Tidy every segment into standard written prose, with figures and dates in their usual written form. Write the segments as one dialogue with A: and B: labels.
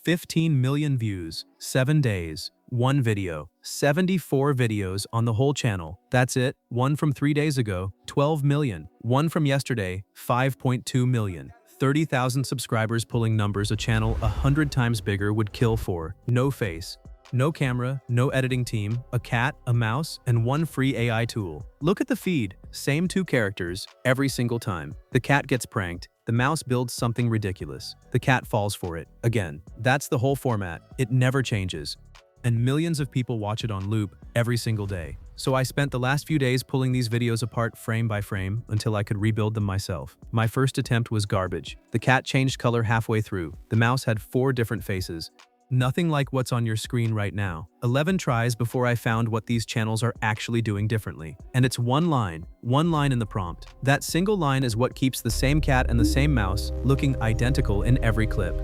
A: 15 million views, 7 days, 1 video, 74 videos on the whole channel. That's it. One from 3 days ago, 12 million. One from yesterday, 5.2 million. 30,000 subscribers pulling numbers a channel 100 times bigger would kill for. No face, no camera, no editing team, a cat, a mouse, and one free AI tool. Look at the feed. Same 2 characters every single time. The cat gets pranked. The mouse builds something ridiculous. The cat falls for it. Again, that's the whole format. It never changes. And millions of people watch it on loop every single day. So I spent the last few days pulling these videos apart frame by frame until I could rebuild them myself. My first attempt was garbage. The cat changed color halfway through. The mouse had 4 different faces. Nothing like what's on your screen right now. 11 tries before I found what these channels are actually doing differently. And it's one line in the prompt. That single line is what keeps the same cat and the same mouse looking identical in every clip.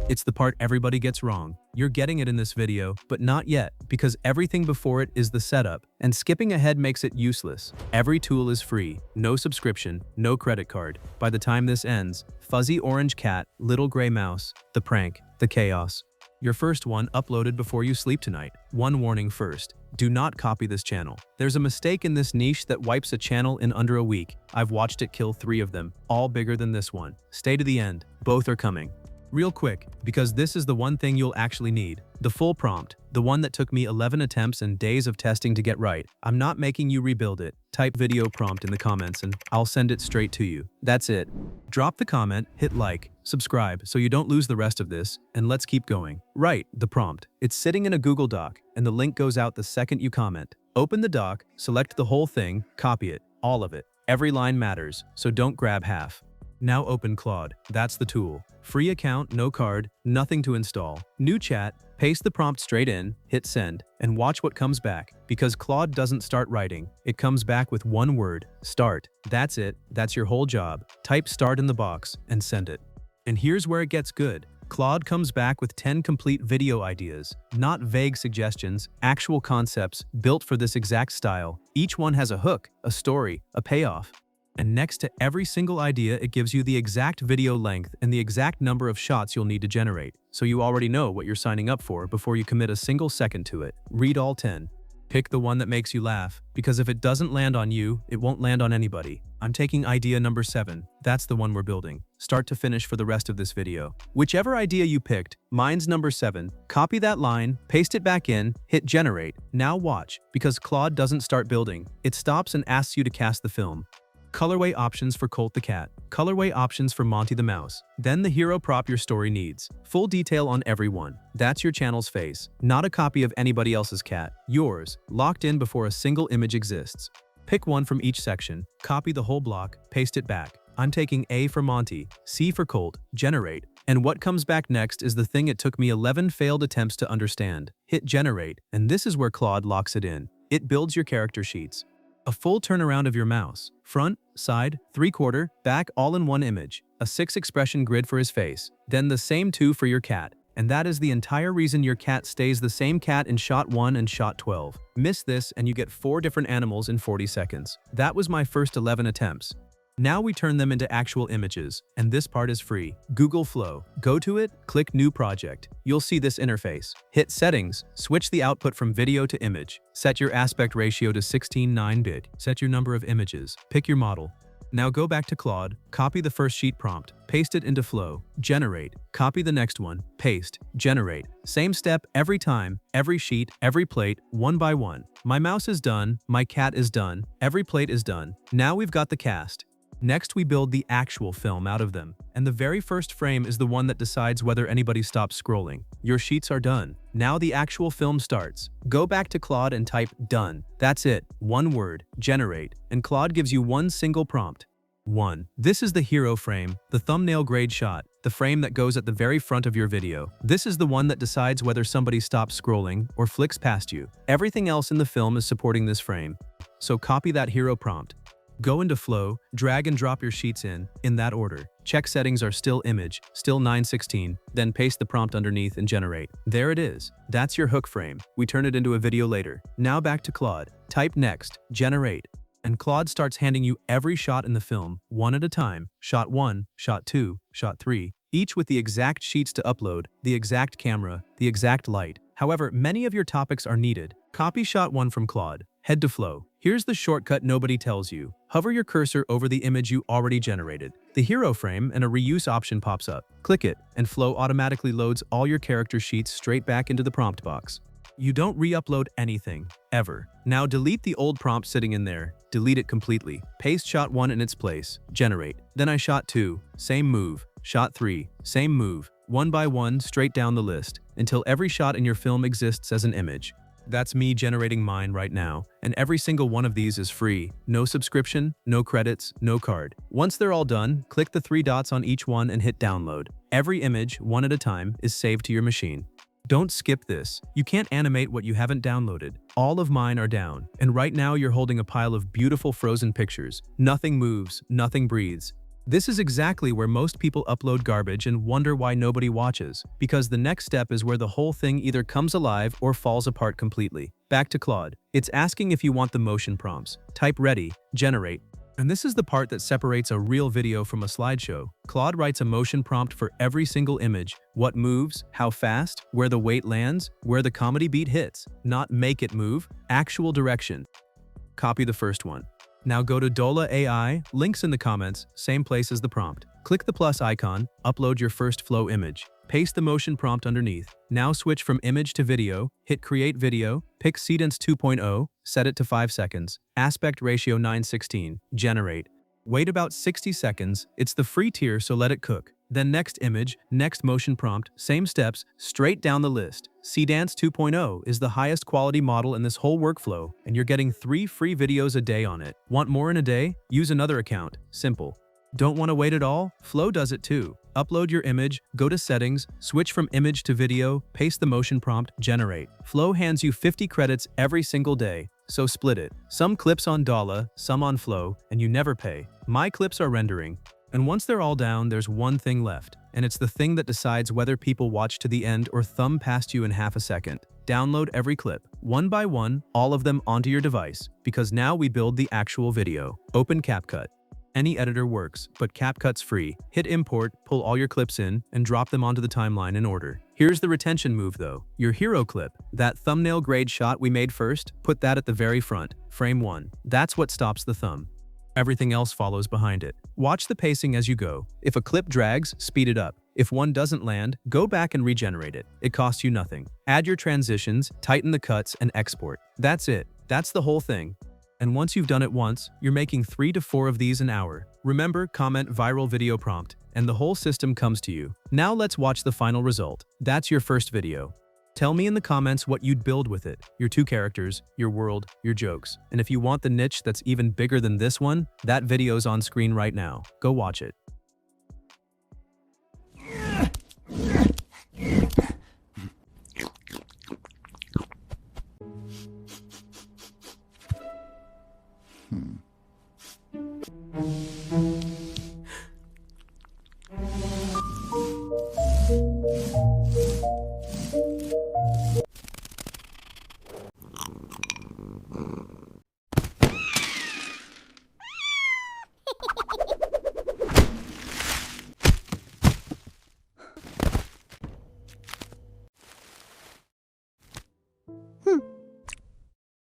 A: It's the part everybody gets wrong. You're getting it in this video, but not yet, because everything before it is the setup, and skipping ahead makes it useless. Every tool is free, no subscription, no credit card. By the time this ends, fuzzy orange cat, little gray mouse, the prank, the chaos. Your first one uploaded before you sleep tonight. One warning first. Do not copy this channel. There's a mistake in this niche that wipes a channel in under a week. I've watched it kill 3 of them, all bigger than this one. Stay to the end. Both are coming. Real quick, because this is the one thing you'll actually need. The full prompt, the one that took me 11 attempts and days of testing to get right. I'm not making you rebuild it. Type video prompt in the comments and I'll send it straight to you. That's it. Drop the comment, hit like, subscribe so you don't lose the rest of this, and let's keep going. Right, the prompt. It's sitting in a Google Doc, and the link goes out the second you comment. Open the doc, select the whole thing, copy it, all of it. Every line matters, so don't grab half. Now open Claude. That's the tool. Free account, no card, nothing to install. New chat, paste the prompt straight in, hit send, and watch what comes back. Because Claude doesn't start writing, it comes back with one word, start. That's it, that's your whole job. Type start in the box and send it. And here's where it gets good. Claude comes back with 10 complete video ideas, not vague suggestions, actual concepts built for this exact style. Each one has a hook, a story, a payoff. And next to every single idea, it gives you the exact video length and the exact number of shots you'll need to generate. So you already know what you're signing up for before you commit a single second to it. Read all 10. Pick the one that makes you laugh, because if it doesn't land on you, it won't land on anybody. I'm taking idea number 7. That's the one we're building. Start to finish for the rest of this video. Whichever idea you picked, mine's number 7. Copy that line, paste it back in, hit generate. Now watch, because Claude doesn't start building. It stops and asks you to cast the film. Colorway options for Colt the cat. Colorway options for Monty the mouse. Then the hero prop your story needs. Full detail on every one. That's your channel's face. Not a copy of anybody else's cat. Yours. Locked in before a single image exists. Pick one from each section. Copy the whole block. Paste it back. I'm taking A for Monty, C for Colt, generate. And what comes back next is the thing it took me 11 failed attempts to understand. Hit generate, and this is where Claude locks it in. It builds your character sheets. A full turnaround of your mouse. Front, side, 3/4, back all in one image. A 6-expression grid for his face. Then the same 2 for your cat. And that is the entire reason your cat stays the same cat in shot 1 and shot 12. Miss this and you get 4 different animals in 40 seconds. That was my first 11 attempts. Now we turn them into actual images, and this part is free. Google Flow. Go to it, click New Project. You'll see this interface. Hit Settings, switch the output from video to image. Set your aspect ratio to 16:9-bit. Set your number of images. Pick your model. Now go back to Claude, copy the first sheet prompt, paste it into Flow, generate, copy the next one, paste, generate. Same step every time, every sheet, every plate, one by one. My mouse is done, my cat is done, every plate is done. Now we've got the cast. Next, we build the actual film out of them. And the very first frame is the one that decides whether anybody stops scrolling. Your sheets are done. Now the actual film starts. Go back to Claude and type done. That's it. One word, generate. And Claude gives you one single prompt. 1. This is the hero frame, the thumbnail grade shot, the frame that goes at the very front of your video. This is the one that decides whether somebody stops scrolling or flicks past you. Everything else in the film is supporting this frame. So copy that hero prompt. Go into Flow, drag and drop your sheets in that order. Check settings are still image, still 9:16, then paste the prompt underneath and generate. There it is. That's your hook frame. We turn it into a video later. Now back to Claude. Type next, generate. And Claude starts handing you every shot in the film, one at a time. Shot 1, shot 2, shot 3. each with the exact sheets to upload, the exact camera, the exact light. However, many of your topics are needed. Copy shot 1 from Claude. Head to Flow. Here's the shortcut nobody tells you. Hover your cursor over the image you already generated. The hero frame and a reuse option pops up. Click it, and Flow automatically loads all your character sheets straight back into the prompt box. You don't re-upload anything, ever. Now delete the old prompt sitting in there. Delete it completely. Paste shot 1 in its place. Generate. Then I shot 2. Same move. Shot 3. Same move. One by one, straight down the list, until every shot in your film exists as an image. That's me generating mine right now, and every single one of these is free. No subscription, no credits, no card. Once they're all done, click the 3 dots on each one and hit download. Every image, one at a time, is saved to your machine. Don't skip this. You can't animate what you haven't downloaded. All of mine are down, and right now you're holding a pile of beautiful frozen pictures. Nothing moves, nothing breathes. This is exactly where most people upload garbage and wonder why nobody watches, because the next step is where the whole thing either comes alive or falls apart completely. Back to Claude. It's asking if you want the motion prompts. Type ready, generate. And this is the part that separates a real video from a slideshow. Claude writes a motion prompt for every single image. What moves, how fast, where the weight lands, where the comedy beat hits. Not make it move, actual direction. Copy the first one. Now go to Dola AI, links in the comments, same place as the prompt. Click the plus icon, upload your first flow image. Paste the motion prompt underneath. Now switch from image to video, hit create video, pick Seedance 2.0, set it to 5 seconds, aspect ratio 9:16, generate. Wait about 60 seconds, it's the free tier so let it cook. Then next image, next motion prompt, same steps, straight down the list. Seedance 2.0 is the highest quality model in this whole workflow, and you're getting 3 free videos a day on it. Want more in a day? Use another account. Simple. Don't want to wait at all? Flow does it too. Upload your image, go to settings, switch from image to video, paste the motion prompt, generate. Flow hands you 50 credits every single day, so split it. Some clips on Dola, some on Flow, and you never pay. My clips are rendering. And once they're all down, there's one thing left, and it's the thing that decides whether people watch to the end or thumb past you in half a second. Download every clip, one by one, all of them onto your device, because now we build the actual video. Open CapCut. Any editor works, but CapCut's free. Hit import, pull all your clips in, and drop them onto the timeline in order. Here's the retention move though. Your hero clip, that thumbnail grade shot we made first, put that at the very front, frame 1. That's what stops the thumb. Everything else follows behind it. Watch the pacing as you go. If a clip drags, speed it up. If one doesn't land, go back and regenerate it. It costs you nothing. Add your transitions, tighten the cuts, and export. That's it. That's the whole thing. And once you've done it once, you're making 3 to 4 of these an hour. Remember, comment viral video prompt, and the whole system comes to you. Now let's watch the final result. That's your first video. Tell me in the comments what you'd build with it. Your 2 characters, your world, your jokes. And if you want the niche that's even bigger than this one, that video's on screen right now. Go watch it.